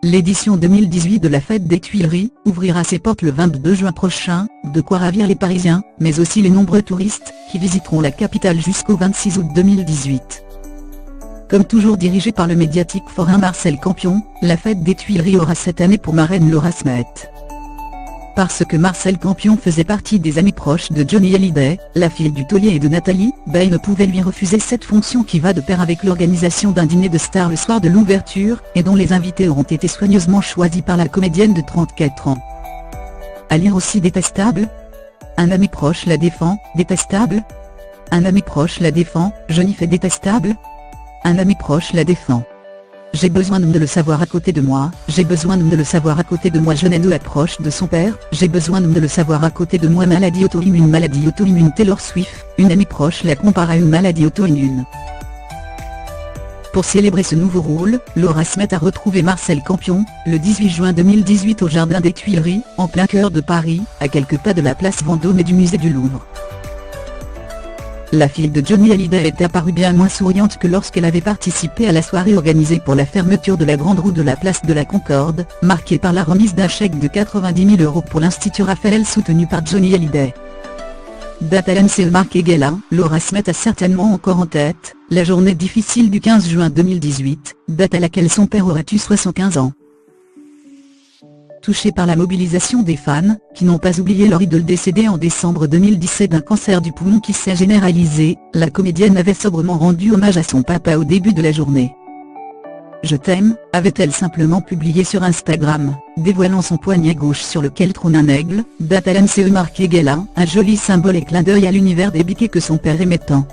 L'édition 2018 de la Fête des Tuileries ouvrira ses portes le 22 juin prochain, de quoi ravir les Parisiens, mais aussi les nombreux touristes qui visiteront la capitale jusqu'au 26 août 2018. Comme toujours dirigé par le médiatique forain Marcel Campion, la Fête des Tuileries aura cette année pour marraine Laura Smet. Parce que Marcel Campion faisait partie des amis proches de Johnny Hallyday, la fille du taulier et de Nathalie, il ne pouvait lui refuser cette fonction qui va de pair avec l'organisation d'un dîner de stars le soir de l'ouverture, et dont les invités auront été soigneusement choisis par la comédienne de 34 ans. À lire aussi détestable. Un ami proche la défend, détestable. Un ami proche la défend, Johnny fait détestable. Un ami proche la défend. J'ai besoin de le savoir à côté de moi, j'ai besoin de le savoir à côté de moi. Johnny approche de son père, j'ai besoin de le savoir à côté de moi. Maladie auto-immune Taylor Swift, une amie proche la compare à une maladie auto-immune. Pour célébrer ce nouveau rôle, Laura Smet a retrouvé Marcel Campion, le 18 juin 2018 au Jardin des Tuileries, en plein cœur de Paris, à quelques pas de la place Vendôme et du musée du Louvre. La fille de Johnny Hallyday était apparue bien moins souriante que lorsqu'elle avait participé à la soirée organisée pour la fermeture de la grande roue de la place de la Concorde, marquée par la remise d'un chèque de 90 000 € pour l'Institut Raphaël soutenu par Johnny Hallyday. Date à l'ANCE Marc Egela, Laura Smet a certainement encore en tête la journée difficile du 15 juin 2018, date à laquelle son père aurait eu 75 ans. Touchée par la mobilisation des fans, qui n'ont pas oublié leur idole décédée en décembre 2017 d'un cancer du poumon qui s'est généralisé, la comédienne avait sobrement rendu hommage à son papa au début de la journée. « Je t'aime », avait-elle simplement publié sur Instagram, dévoilant son poignet gauche sur lequel trône un aigle, date à l'ANCE Marc Egela, un joli symbole et clin d'œil à l'univers des biquets que son père aimait tant.